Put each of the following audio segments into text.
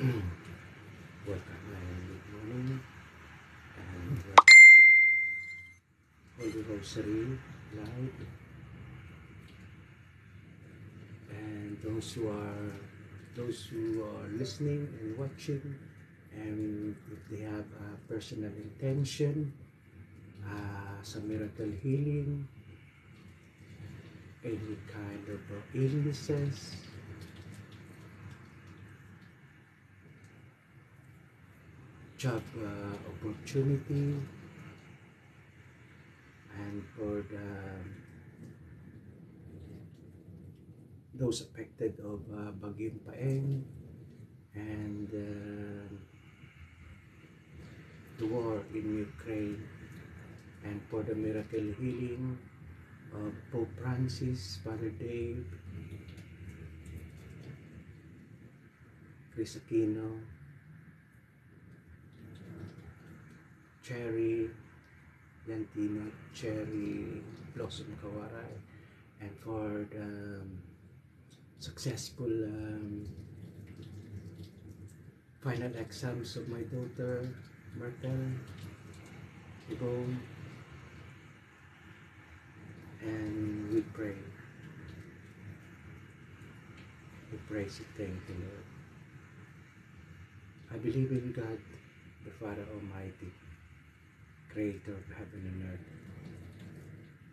Welcome and good morning, and welcome to the Holy Rosary Live. And those who are listening and watching, and if they have a personal intention, some miracle healing, any kind of illnesses, job opportunity, and for those affected of Bagyong Paeng and the war in Ukraine, and for the miracle healing of Pope Francis, Father Dave, Chris Aquino, Cherry Lantino, Cherry Blossom Kawaray, and for the successful final exams of my daughter Myrtle, Yvonne, and we pray and thank the Lord. I believe in God, the Father Almighty, Creator of heaven and earth.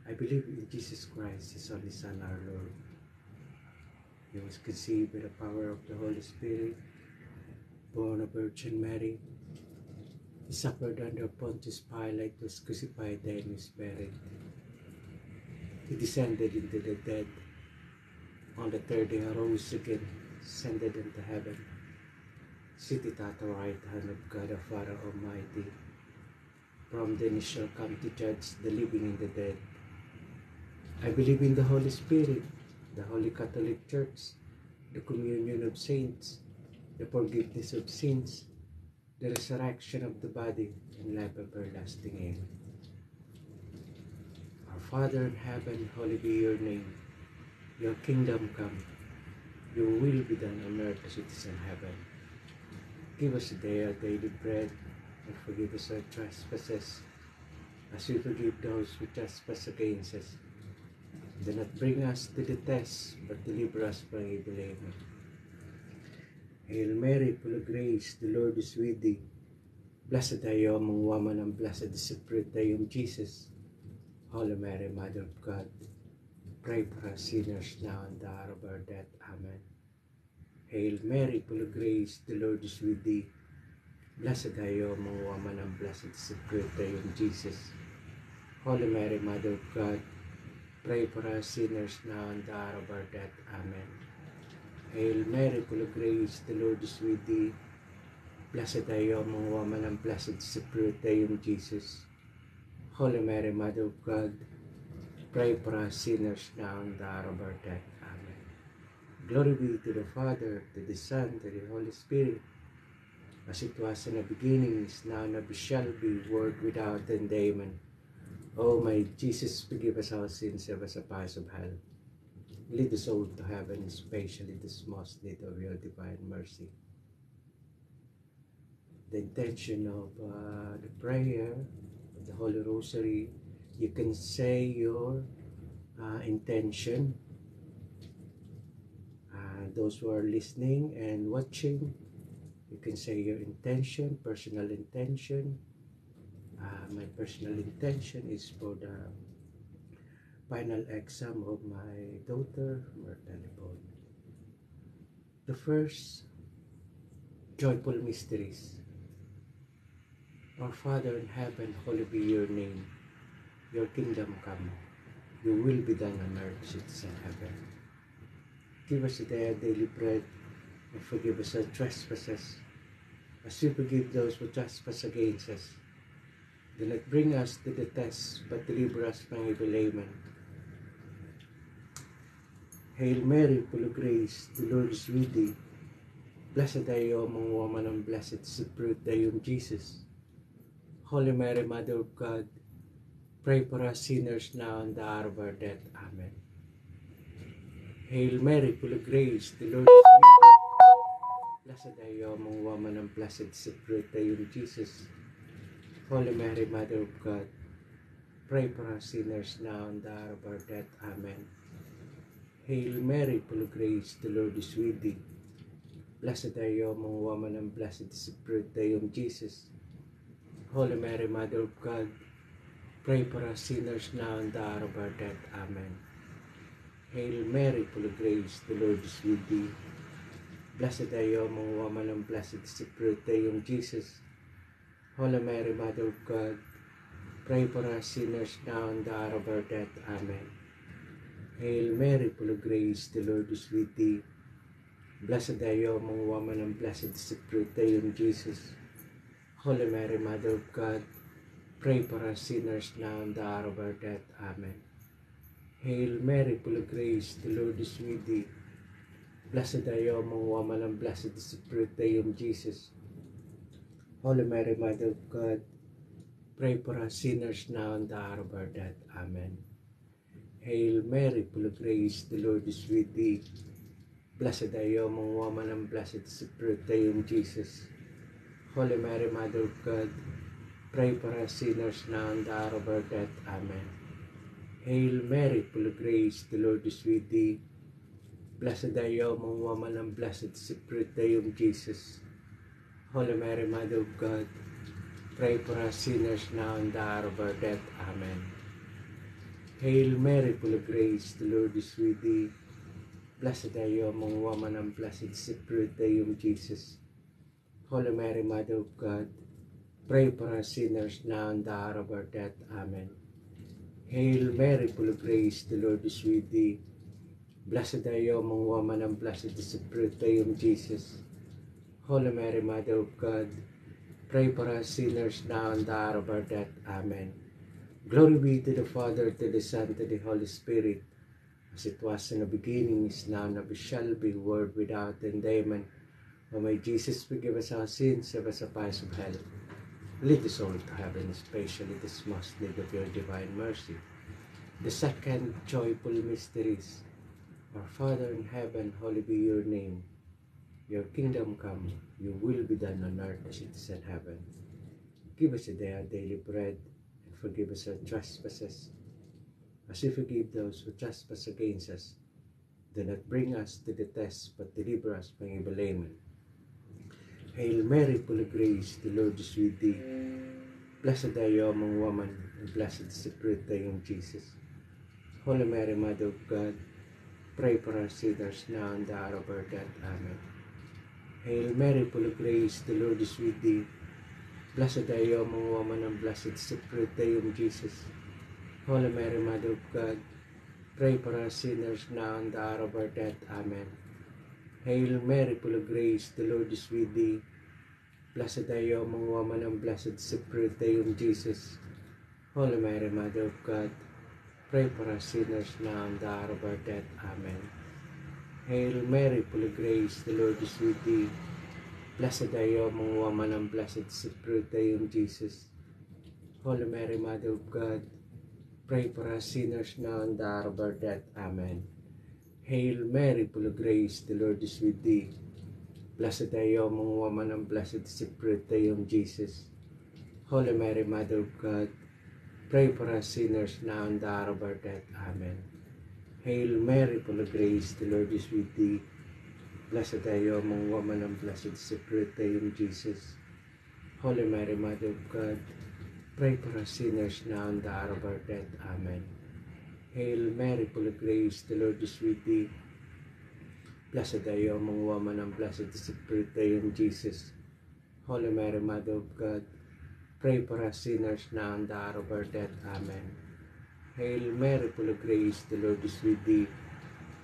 I believe in Jesus Christ, His only Son, our Lord. He was conceived by the power of the Holy Spirit, born of Virgin Mary. He suffered under Pontius Pilate, was crucified, and was buried. He descended into the dead. On the third day arose again, ascended into heaven, seated at the right hand of God the Father Almighty. From then he shall come to judge the living and the dead. I believe in the Holy Spirit, the Holy Catholic Church, the communion of saints, the forgiveness of sins, the resurrection of the body, and life everlasting. Amen. Our Father in heaven, holy be your name. Your kingdom come, your will be done on earth as it is in heaven. Give us today our daily bread, and forgive us our trespasses, as we forgive those who trespass against us. Do not bring us to the test, but deliver us from evil. Amen. Hail Mary, full of grace, the Lord is with thee. Blessed are you among women, and blessed is the fruit of thy womb, Jesus. Holy Mary, Mother of God, pray for us sinners now and the hour of our death. Amen. Hail Mary, full of grace, the Lord is with thee. Blessed are you among women, and blessed is the fruit of thy womb, Jesus. Holy Mary, Mother of God, pray for us sinners now and the hour of our death. Amen. Hail Mary, full of grace, the Lord is with thee. Blessed are you among women, and blessed is the fruit of thy womb, Jesus. Holy Mary, Mother of God, pray for us sinners now and the hour of our death. Amen. Glory be to the Father, to the Son, to the Holy Spirit, as it was in the beginning, is now, and ever shall be, world without end. Amen. O my Jesus, forgive us our sins, save us the fires of hell. Lead the soul to heaven, especially this most need of your divine mercy. The intention of the prayer of the Holy Rosary, you can say your intention. Those who are listening and watching, you can say your intention, personal intention. My personal intention is for the final exam of my daughter, Myrtle. The first, joyful mysteries. Our Father in heaven, holy be your name. Your kingdom come. Your will be done on earth as it is in heaven. Give us today our daily bread, and forgive us our trespasses, as we forgive those who trespass against us. Do not bring us to the test, but deliver us from evil. Amen. Hail Mary, full of grace, the Lord is with thee. Blessed are you among women, and blessed is the fruit of thy womb, Jesus. Holy Mary, Mother of God, pray for us sinners now and the hour of our death. Amen. Hail Mary, full of grace, the Lord is with thee. Blessed are you among women, and blessed is the fruit of your womb, Jesus. Holy Mary, Mother of God, pray for us sinners now and the hour of our death. Amen. Hail Mary, full of grace, the Lord is with thee. Blessed are you among women, and blessed is the fruit of your womb, Jesus. Holy Mary, Mother of God, pray for us sinners now and the hour of our death. Amen. Hail Mary, full of grace, the Lord is with thee. Blessed are you among women, and blessed is the fruit of your womb, Jesus. Holy Mary, Mother of God, pray for us sinners now and the hour of our death. Amen. Hail Mary, full of grace, the Lord is with thee. Blessed are you among women, and blessed is the fruit of your womb, Jesus. Holy Mary, Mother of God, pray for us sinners now and the hour of our death. Amen. Hail Mary, full of grace, the Lord is with thee. Blessed are you among women, and blessed is the fruit of your womb, Jesus. Holy Mary, Mother of God, pray for us sinners now and the hour of our death. Amen. Hail Mary, full of grace, the Lord is with thee. Blessed are you among women, and blessed is the fruit of your womb, Jesus. Holy Mary, Mother of God, pray for us sinners now and the hour of our death. Amen. Hail Mary, full of grace, the Lord is with thee. Blessed are you among women, and blessed is the fruit of your womb, Jesus. Holy Mary, Mother of God, pray for us sinners now and the hour of our death. Amen. Hail Mary, full of grace, the Lord is with thee. Blessed are you among women, and blessed is the fruit of your womb, Jesus. Holy Mary, Mother of God, pray for us sinners now and the hour of our death. Amen. Hail Mary, full of grace, the Lord is with thee. Blessed are you among women, and blessed is the fruit of your womb, Jesus. Holy Mary, Mother of God, pray for us sinners now and the hour of our death. Amen. Glory be to the Father, to the Son, to the Holy Spirit, as it was in the beginning, is now, and ever shall be, world without end. Amen. O my Jesus, forgive us our sins, save us the fires of hell. Lead us all to heaven, especially this most need of your divine mercy. The second joyful mystery is, our Father in heaven, hallowed be your name. Your kingdom come, your will be done on earth as it is in heaven. Give us today our daily bread, and forgive us our trespasses, as we forgive those who trespass against us. Do not bring us to the test, but deliver us from evil. Amen. Hail Mary, full of grace, the Lord is with thee. Blessed are you among women, and blessed is the fruit of your womb, Jesus. Holy Mary, Mother of God, pray for us sinners now and the hour of our death. Amen. Hail Mary, full of grace, the Lord is with thee. Blessed are you among women, and blessed is the fruit of your womb, Jesus. Holy Mary, Mother of God, pray for us sinners now and the hour of our death. Amen. Hail Mary, full of grace, the Lord is with thee. Blessed are you among women, and blessed is the fruit of your womb, Jesus. Holy Mary, Mother of God, pray for us sinners now and the hour of our death. Amen. Hail Mary, full of grace, the Lord is with thee. Blessed are you among women, and blessed is the fruit of your womb, Jesus. Holy Mary, Mother of God, pray for us sinners now and the hour of our death. Amen. Hail Mary, full of grace, the Lord is with thee. Blessed are you among women, and blessed is the fruit of your womb, Jesus. Holy Mary, Mother of God, pray for us sinners now and the hour of our death. Amen. Hail Mary, full of grace, the Lord is with thee. Blessed are you among women, and blessed is the fruit of your womb, Jesus. Holy Mary, Mother of God, pray for us sinners now and the hour of our death. Amen. Hail Mary, full of grace, the Lord is with thee. Blessed are you among women, and blessed is the fruit of your womb, Jesus. Holy Mary, Mother of God, pray for us sinners now and the hour of our death. Amen. Hail Mary, full of grace, the Lord is with thee.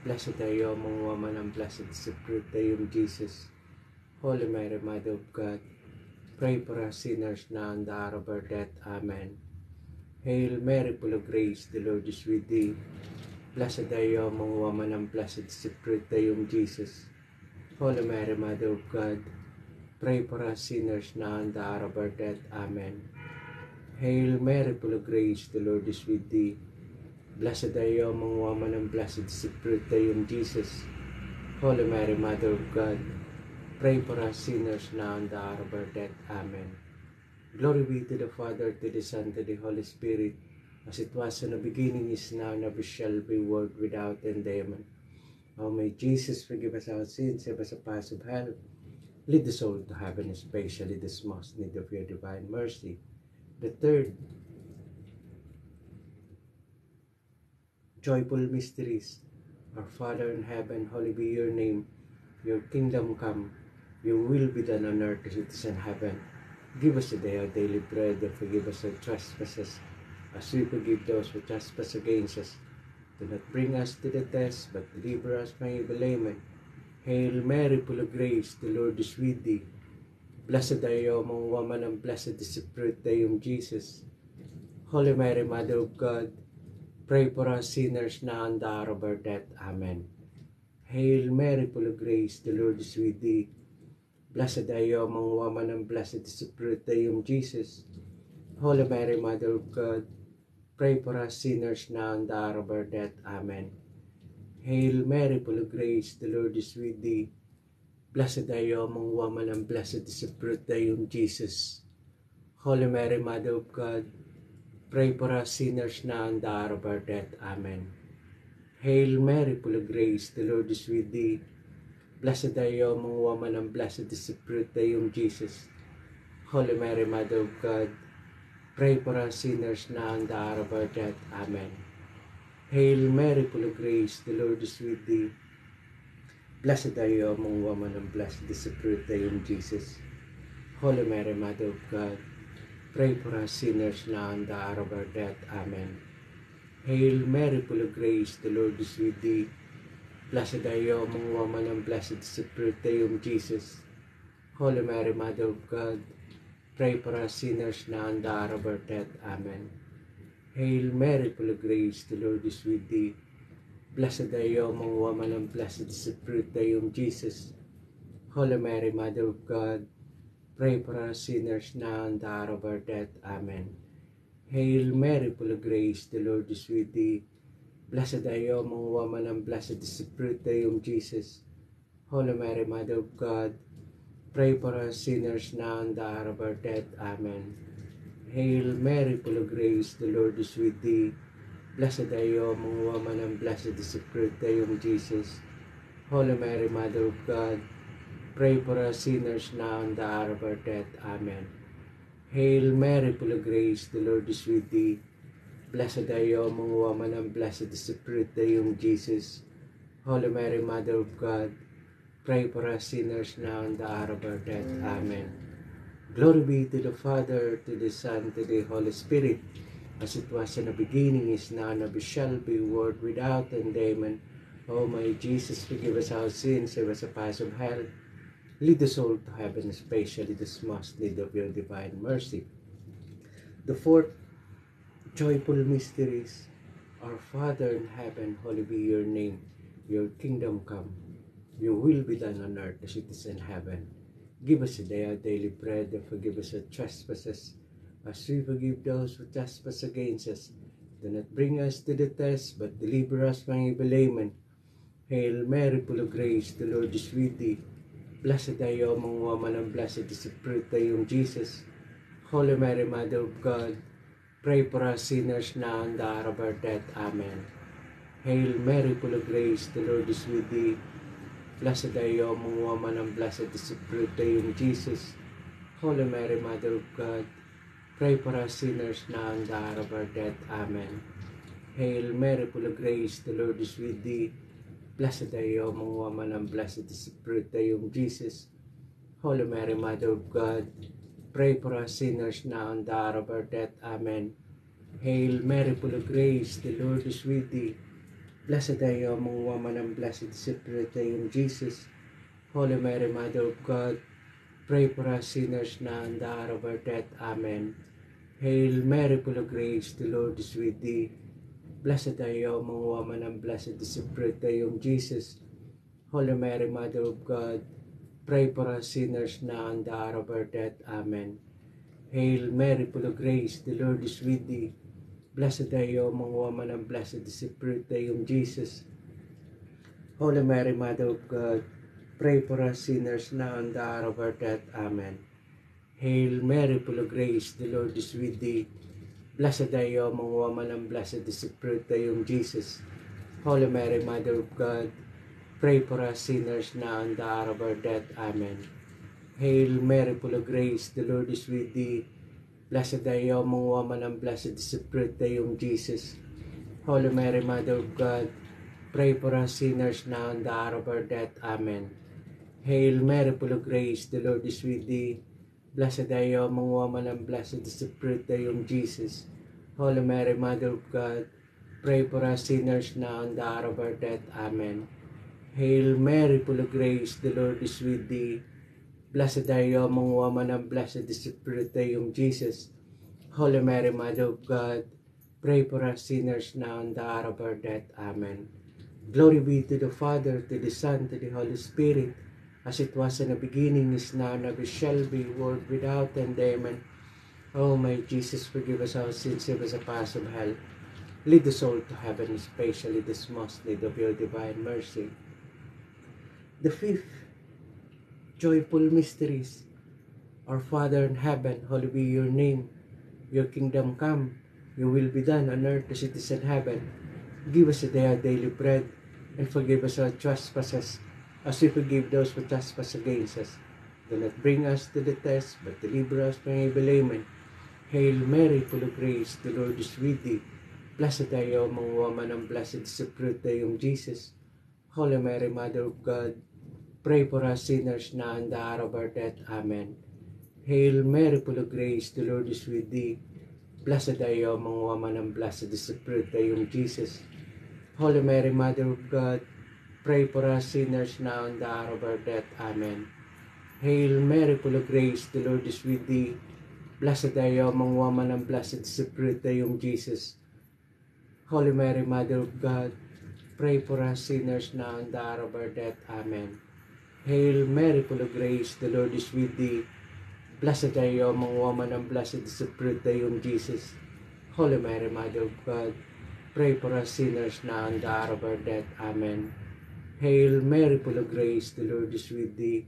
Blessed are you among women, and blessed is the fruit of your womb, Jesus. Holy Mary, Mother of God, pray for us sinners now and the hour of our death. Amen. Hail Mary, full of grace, the Lord is with thee. Blessed are you among women, and blessed is the fruit of your womb, Jesus. Holy Mary, Mother of God, pray for us sinners now and the hour of our death. Amen. Hail Mary, full of grace, the Lord is with thee. Blessed are you among women, and blessed is the fruit of your womb, Jesus. Holy Mary, Mother of God, pray for us sinners now and the hour of our death. Amen. Glory be to the Father, to the Son, to the Holy Spirit, as it was in the beginning, is now, and ever shall be, world without end. Amen. O may Jesus forgive us our sins, save us the paths of hell, lead the soul to heaven, especially this most need of your divine mercy. The third, joyful mysteries. Our Father in heaven, holy be your name. Your kingdom come, your will be done on earth as it is in heaven. Give us today our daily bread, and forgive us our trespasses, as we forgive those who trespass against us. Do not bring us to the test, but deliver us from evil. Amen. Hail Mary, full of grace, the Lord is with thee. Blessed are you among women, and blessed is the fruit of womb, Jesus. Holy Mary, Mother of God, pray for us sinners now and the hour of our death. Amen. Hail Mary, full of grace, the Lord is with thee. Blessed are you among women, and blessed is the fruit of womb, Jesus. Holy Mary, Mother of God, pray for us sinners now and the hour of our death. Amen. Hail Mary, full of grace, the Lord is with thee. Blessed are you among women, and blessed is the fruit of womb, Jesus. Holy Mary, Mother of God, pray for us sinners now and the hour of our death. Amen. Hail Mary, full of grace, the Lord is with thee. Blessed are you among women, and blessed is the fruit of womb, Jesus. Holy Mary, Mother of God, pray for us sinners now and the hour of our death. Amen. Hail Mary, full of grace, the Lord is with thee. Blessed are you among women, and blessed is the fruit of womb, Jesus. Holy Mary, Mother of God, pray for us sinners now and the hour of our death. Amen. Hail Mary, full of grace, the Lord is with thee. Blessed are you among women, and blessed is the fruit of womb, Jesus. Holy Mary, Mother of God, pray for us sinners now and the hour of our death. Amen. Hail Mary, full of grace, the Lord is with thee. Blessed are you among women, and blessed is the fruit of womb, Jesus. Holy Mary, Mother of God, pray for us sinners now and the hour of our death. Amen. Hail Mary, full of grace, the Lord is with thee. Blessed are you among women, and blessed is the fruit of womb, Jesus. Holy Mary, Mother of God, pray for us sinners now and the hour of our death. Amen. Hail Mary, full of grace, the Lord is with thee. Blessed are you among women, and blessed is the fruit of womb, Jesus. Holy Mary, Mother of God, pray for us sinners now and the hour of our death. Amen. Hail Mary, full of grace, the Lord is with thee. Blessed are you among women, and blessed is the fruit of womb, Jesus. Holy Mary, Mother of God, pray for us sinners now and the hour of our death. Amen. Glory be to the Father, to the Son, to the Holy Spirit, as it was in the beginning, is now, and ever shall be, world without end. Amen. O my Jesus, forgive us our sins, save us the paths of hell, lead the soul to heaven, especially this most need of your divine mercy. The fourth, joyful mysteries. Our Father in heaven, holy be your name. Your kingdom come. Your will be done on earth as it is in heaven. Give us today our daily bread, and forgive us our trespasses, as we forgive those who trespass against us. Do not bring us to the test, but deliver us from evil. Amen. Hail Mary, full of grace, the Lord is with thee. Blessed are you among women, and blessed is the fruit of womb, Jesus. Holy Mary, Mother of God, pray for us sinners now and the hour of our death. Amen. Hail Mary, full of grace, the Lord is with thee. Blessed are you among women, and blessed is the fruit of womb, Jesus. Holy Mary, Mother of God, pray for us sinners now and the hour of our death. Amen. Hail Mary, full of grace, the Lord is with thee. Blessed are you among women, and blessed is the fruit of womb, Jesus. Holy Mary, Mother of God, pray for us sinners now and the hour of our death. Amen. Hail Mary, full of grace, the Lord is with thee. Blessed are you among women, and blessed is the fruit of womb, Jesus. Holy Mary, Mother of God, pray for us sinners now and the hour of our death. Amen. Hail Mary, full of grace, the Lord is with thee. Blessed are you among women, and blessed is the fruit of womb, Jesus. Holy Mary, Mother of God, pray for us sinners now and the hour of our death. Amen. Hail Mary, full of grace, the Lord is with thee. Blessed are you among women, and blessed is the fruit of womb, Jesus. Holy Mary, Mother of God, pray for us sinners now and the hour of our death. Amen. Hail Mary, full of grace, the Lord is with thee. Blessed are you among women, and blessed is the fruit of thy womb, Jesus. Holy Mary, Mother of God, pray for us sinners now and the hour of our death. Amen. Hail Mary, full of grace, the Lord is with thee. Blessed are you among women, and blessed is the fruit of thy womb, Jesus. Holy Mary, Mother of God, pray for us sinners now and the hour of our death. Amen. Hail Mary, full of grace, the Lord is with thee. Blessed are you among women, and blessed is the fruit of thy womb, Jesus. Holy Mary, Mother of God, pray for us sinners now and the hour of our death. Amen. Hail Mary, full of grace, the Lord is with thee. Blessed are you among women, and blessed is the fruit of thy womb, Jesus. Holy Mary, Mother of God, pray for us sinners now and the hour of our death. Amen. Glory be to the Father, to the Son, to the Holy Spirit, as it was in the beginning, is now, and ever shall be, world without end. Amen. O my Jesus, forgive us our sins, save us the paths of hell. Lead the soul to heaven, especially this most need of your divine mercy. The fifth joyful mysteries. Our Father in heaven, hallowed be your name. Your kingdom come, your will be done on earth as it is in heaven. Give us today our daily bread, and forgive us our trespasses, as we forgive those who trespass against us. Do not bring us to the test, but deliver us from evil. Amen. Hail Mary, full of grace, the Lord is with thee. Blessed are you among women, and blessed is the fruit of thy womb, Jesus. Holy Mary, Mother of God, pray for us sinners now and the hour of our death. Amen. Hail Mary, full of grace, the Lord is with thee. Blessed are you among women, and blessed is the fruit of thy womb, Jesus. Holy Mary, Mother of God, pray for us sinners now and the hour of our death. Amen. Hail Mary, full of grace, the Lord is with thee. Blessed are you among women, and blessed is the fruit of thy womb, Jesus. Holy Mary, Mother of God, pray for us sinners now and the hour of our death. Amen. Hail Mary, full of grace, the Lord is with thee. Blessed are you among women, and blessed is the fruit of thy womb, Jesus. Holy Mary, Mother of God, pray for us sinners now and the hour of our death. Amen. Hail Mary, full of grace, the Lord is with thee.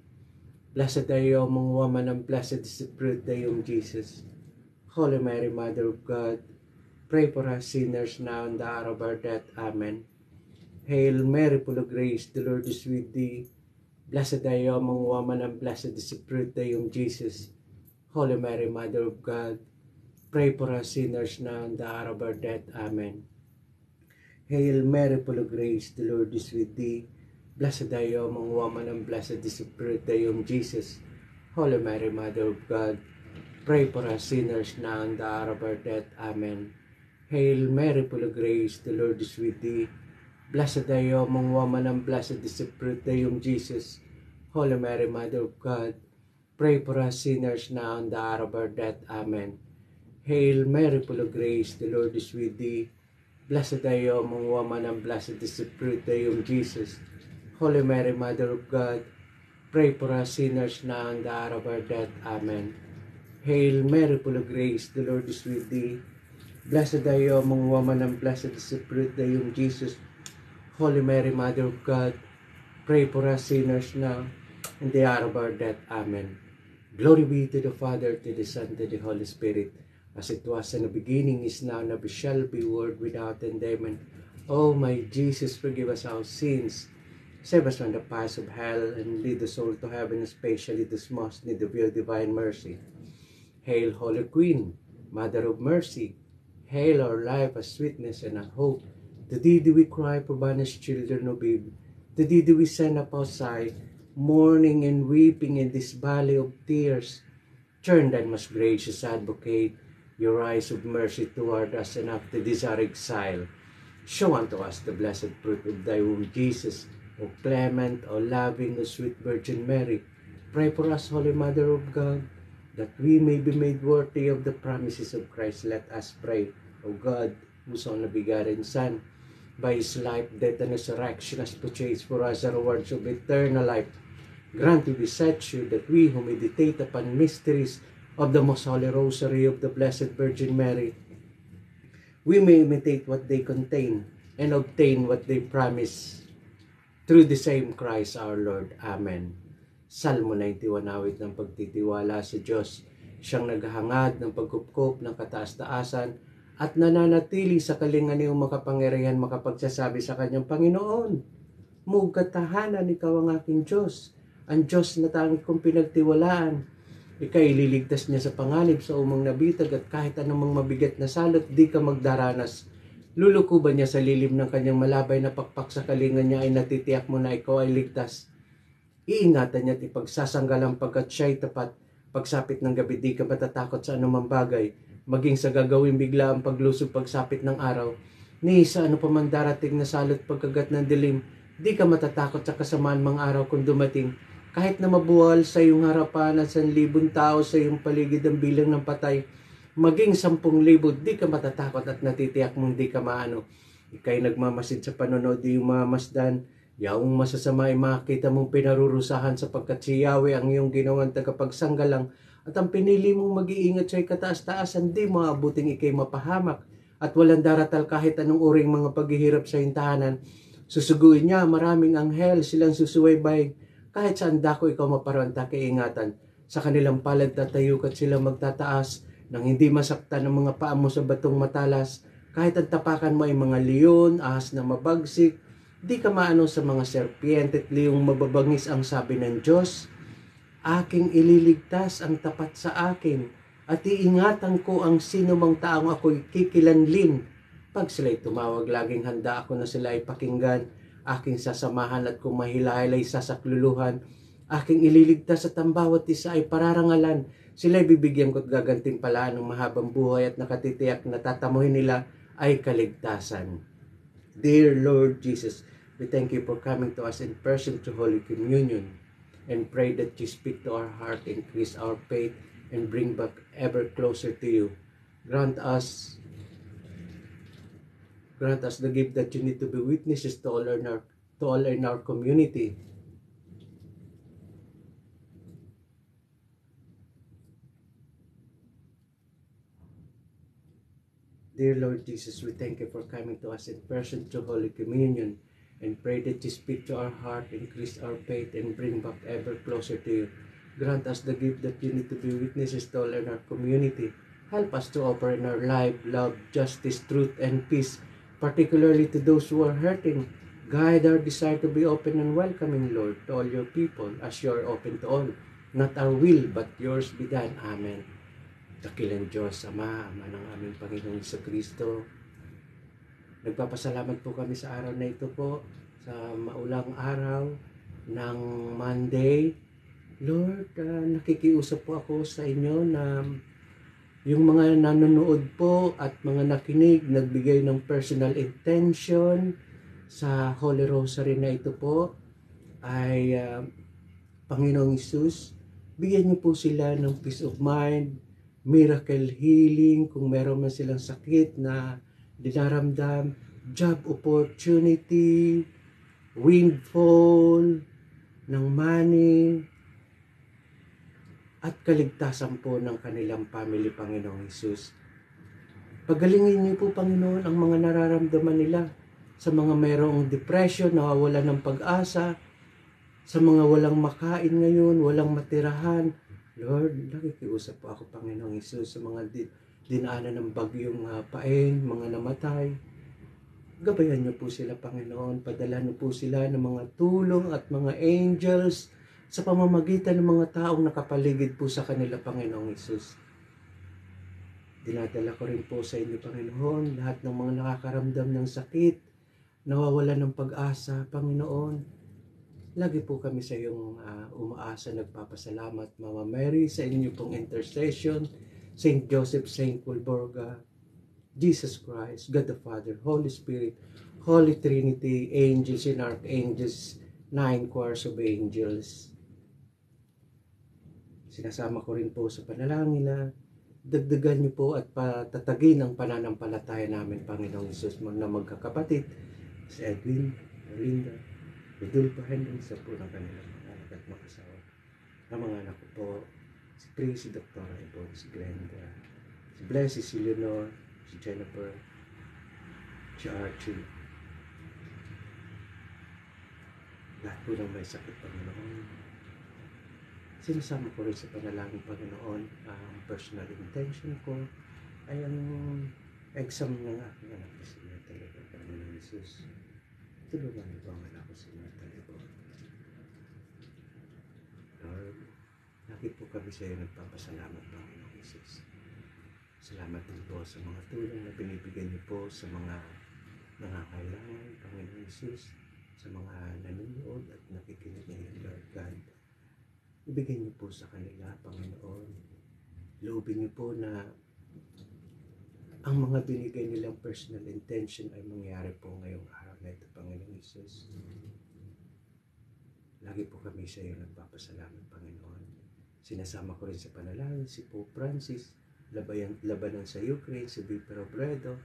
Blessed are you among women, and blessed is the fruit of thy womb, Jesus. Holy Mary, Mother of God, pray for us sinners now and the hour of our death. Amen. Hail Mary, full of grace, the Lord is with thee. Blessed are you among women, and blessed is the fruit of thy womb, Jesus. Holy Mary, Mother of God, pray for us sinners now and the hour of our death. Amen. Hail Mary, full of grace, the Lord is with thee. Blessed are you among women, and blessed is the fruit of thy womb, Jesus. Holy Mary, Mother of God, pray for us sinners now and the hour of our death. Amen. Hail Mary, full of grace, the Lord is with thee. Blessed are you among women, and blessed is the fruit of thy womb, Jesus. Holy Mary, Mother of God, pray for us sinners now and the hour of our death. Amen. Hail Mary, full of grace, the Lord is with thee. Blessed are you among women, and blessed is the fruit of thy womb, Jesus. Holy Mary, Mother of God, pray for us sinners now and the hour of our death. Amen. Hail Mary, full of grace, the Lord is with thee. Blessed are you among women, and blessed is the fruit of thy womb, Jesus. Holy Mary, Mother of God, pray for us sinners now and the hour of our death. Amen. Glory be to the Father, to the Son, to the Holy Spirit, as it was in the beginning, is now, and ever shall be, world without end. Amen. O my Jesus, forgive us our sins, save us from the paths of hell, and lead the soul to heaven, especially those most need of your divine mercy. Hail, Holy Queen, Mother of Mercy. Hail our life, our sweetness, and our hope. To thee do we cry, for banished children of Eve. To thee do we send up our sigh, mourning and weeping in this valley of tears. Turn then, most gracious Advocate, your eyes of mercy toward us, and after this our exile, show unto us the blessed fruit of thy womb, Jesus. O clement, O loving, O sweet Virgin Mary, pray for us, Holy Mother of God, that we may be made worthy of the promises of Christ. Let us pray. O God, whose only begotten Son, by his life, death, and resurrection has purchased for us the rewards of eternal life, grant we beseech you that we who meditate upon mysteries of the most holy rosary of the Blessed Virgin Mary, we may imitate what they contain and obtain what they promise. through the same Christ our Lord. Amen. Salmo 91, awit ng pagtitiwala sa Diyos. Siyang naghahangad ng pagkupkop ng kataas-taasan at nananatili sa kalinganiang makapangyarihan makapagsasabi sa kanyang Panginoon, Mugad tahanan, ikaw ang aking Diyos, ang Diyos na tanging kong pinagtiwalaan. Ika'y ililigtas niya sa panganib sa umang nabitag at kahit anumang mabigat na salot, di ka magdaranas. Lulukuban niya sa lilim ng kanyang malabay na pakpak sa kalinga niya ay natitiyak mo na ikaw ay ligtas. Iingatan niya at ipagsasanggalang pagkat siya'y tapat. Pagsapit ng gabi, di ka matatakot sa anumang bagay. Maging sa gagawin bigla ang paglusog pagsapit ng araw. Ni sa ano pa man darating na salot pagkagat ng dilim, di ka matatakot sa kasamaan mga araw kung dumating. Kahit na mabuwal sa iyong harapan at 1,000 tao sa iyong paligid ang bilang ng patay, maging 10,000, di ka matatakot at natitiyak mong di ka maano. Ika'y nagmamasid sa panonood, di yung mamasdan. Yaong masasama ay makita mong pinarurusahan sapagkat si Yahweh ang iyong ginawang tagapagsanggalang at ang pinili mong mag-iingat sa'y kataas-taasan, di maabuting ikay mapahamak at walang daratal kahit anong uring mga paghihirap sa hintahanan. Susuguin niya maraming anghel, silang susuwaybay. Kahit saan dako ikaw maparanta kaingatan. Sa kanilang palad tatayuk at sila magtataas nang hindi masaktan ang mga paa mo sa batong matalas. Kahit ang tapakan mo ay mga leon, ahas na mabagsik, di ka maano sa mga serpiente at liyong mababangis ang sabi ng Diyos. Aking ililigtas ang tapat sa akin at iingatan ko ang sino mang taong ako'y kikilanlin. Pag sila'y tumawag, laging handa ako na sila ay pakinggan. Aking sasamahan at kung mahilahil ay sasakluluhan. Aking ililigtas at ang bawat isa ay pararangalan. Sila'y bibigyan ko't gagantimpalaan ng mahabang buhay at nakatitiyak na tatamuhin nila ay kaligtasan. Dear Lord Jesus, we thank you for coming to us in person to Holy Communion and pray that you speak to our heart, increase our faith, and bring back ever closer to you. Grant us the gift that you need to be witnesses to all in our community. Dear Lord Jesus, we thank you for coming to us in person to Holy Communion and pray that you speak to our heart, increase our faith, and bring back ever closer to you. Grant us the gift that you need to be witnesses to all in our community. Help us to offer in our life love, justice, truth, and peace, particularly to those who are hurting. Guide our desire to be open and welcoming, Lord, to all your people as you are open to all. Not our will, but yours be done. Amen. Dakilang Diyos, Ama ng aming Panginoong Jesucristo. Nagpapasalamat po kami sa araw na ito po, sa maulang araw ng Monday. Lord, nakikiusap po ako sa inyo na yung mga nanonood po at mga nakinig, nagbigay ng personal intention sa Holy Rosary na ito po, ay Panginoong Hesus, bigyan niyo po sila ng peace of mind, miracle healing, kung meron man silang sakit na dinaramdam, job opportunity, windfall ng money, at kaligtasan po ng kanilang family, Panginoong Hesus. Pagalingin niyo po, Panginoon, ang mga nararamdaman nila sa mga mayroong depression, nawawala ng pag-asa, sa mga walang makain ngayon, walang matirahan. Lord, nakikiusap po ako, Panginoong Hesus, sa mga dinaanan ng bagyong paeng, mga namatay. Gabayan niyo po sila, Panginoon. Padala niyo po sila ng mga tulong at mga angels sa pamamagitan ng mga taong nakapaligid po sa kanila, Panginoong Hesus. Dinadala ko rin po sa inyo, Panginoon, lahat ng mga nakakaramdam ng sakit, nawawala ng pag-asa, Panginoon. Lagi po kami sa iyong umaasa, nagpapasalamat, Mama Mary, sa inyo pong intercession, Saint Joseph, Saint Pulborga, Jesus Christ, God the Father, Holy Spirit, Holy Trinity, angels and archangels, 9 choirs of angels. Sinasama ko rin po sa panalangin na dagdagan niyo po at patatagin ang pananampalataya namin, Panginoong Hesus, na magkakapatid, si Edwin, Erlinda, Vidulpa, Henry, sa po ng kanilang mga anak at makasawa. Ang mga anak ko po, si Pri, si Dr. Ibon, si Glenda, si Blessy, si Leonor, si Jennifer, si Archie, Lahat po ng may sakit, Panginoon. Sinasama ko rin sa panalangin, Panginoon, ang personal intention ko ay ang exam ng aking anak na si Myrtle Libon, Panginoon Jesus. Tulungan niyo po ang anak ko si Myrtle Libon. Lord, lagi po kami sa iyo nagpapasalamat, Panginoon Jesus. Salamat din po sa mga tulong na binibigay niyo po sa mga nangangailangan, Panginoon Jesus, sa mga nanonood at nakikinig ngayon, Lord God. Ibigay niyo po sa kanila, Panginoon. Loobin niyo po na ang mga binigay nilang personal intention ay mangyari po ngayong araw na ito, Panginoon Jesus. Lagi po kami sa iyo nagpapasalamat, Panginoon. Sinasama ko rin sa panalangin si Pope Francis, labanan sa Ukraine, si Viper Robredo,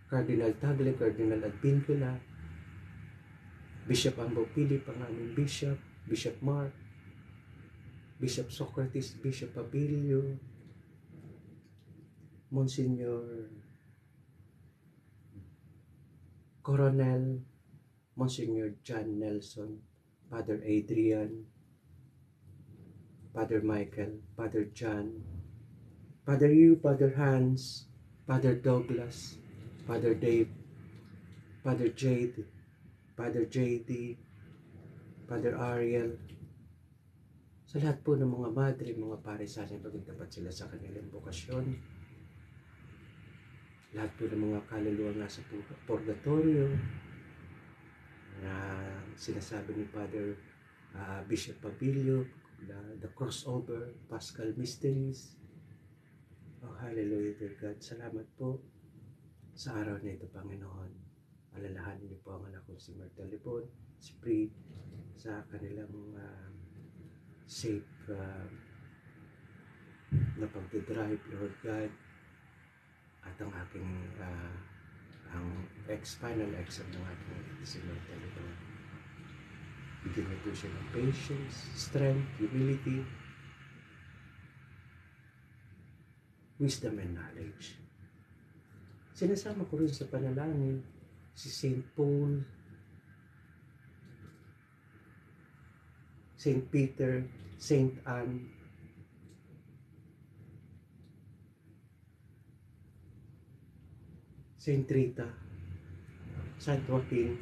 Cardinal Tagle, Cardinal Advincula, Bishop Ambo Philip, ang aming Bishop, Bishop Mark, Bishop Socrates, Bishop Abilio, Monsignor Coronel, Monsignor John Nelson, Father Adrian, Father Michael, Father John, Father Hugh, Father Hans, Father Douglas, Father Dave, Father Jade, Father JD, Father Ariel, sa lahat po ng mga madre, mga pare, sana maging tapat sila sa kanilang bokasyon. Lahat po ng mga kaluluwa nasa purgatorio na sinasabi ni Father Bishop Pabilio, the crossover, Paschal Mysteries. Oh, hallelujah, dear God. Salamat po sa araw na ito, Panginoon. Alalahanin niyo po ang anak ko si Myrtle Libon, si Pri, sa kanilang safe na pagdadrive, Lord God, at ang aking ang final exam ng aking si Myrtle Libon. Bigyan niyo po siya ng patience, strength, humility, wisdom and knowledge. Sinasama ko rin sa panalangin si St. Paul, St. Peter, St. Anne, St. Rita, St. Joaquin,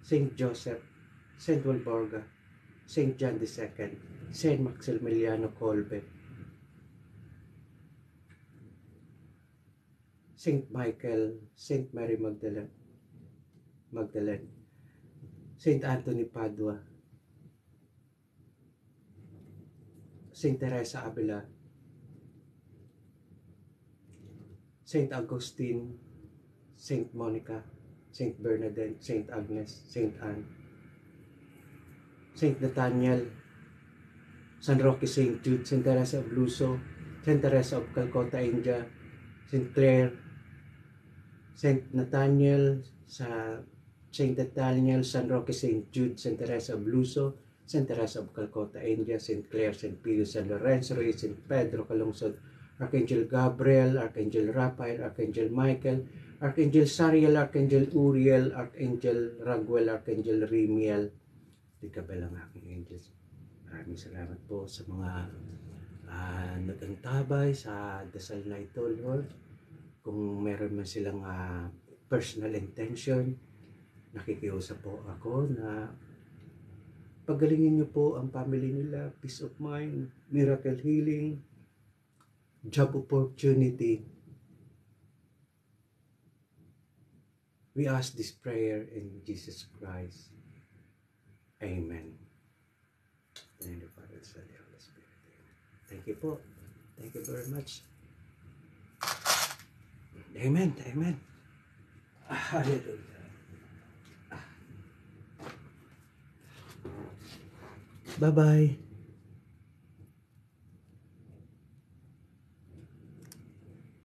St. Joseph, St. Walburga, St. John II, St. Maximiliano Kolbe, St. Michael, St. Mary Magdalene, St. Anthony Padua, St. Teresa Avila, St. Augustine, St. Monica, St. Bernadette, St. Agnes, St. Anne, St. Nathaniel, San Roque, St. Jude, St. Teresa of Luso, St. Teresa of Calcutta, India, St. Clare, St. Nathaniel, St. Nathaniel, San Roque, St. Jude, St. Teresa of Luso, St. Teresa of Calcutta, India, St. Clare, St. Pio, San Lorenzo, St. Pedro, Calungsod, Archangel Gabriel, Archangel Raphael, Archangel Michael, Archangel Sariel, Archangel Uriel, Archangel Raguel, Archangel Rimiel, di ka lang aking angels. Maraming salamat po sa mga nagantabay sa dasal na ito, Lord. Kung meron man silang personal intention, nakikiusap po ako na pagalingin niyo po ang family nila, peace of mind, miracle healing, job opportunity. We ask this prayer in Jesus Christ. Amen. Thank you, Father, Son, and Holy Spirit. Thank you po. Thank you very much. Amen. Amen. Hallelujah. Bye-bye.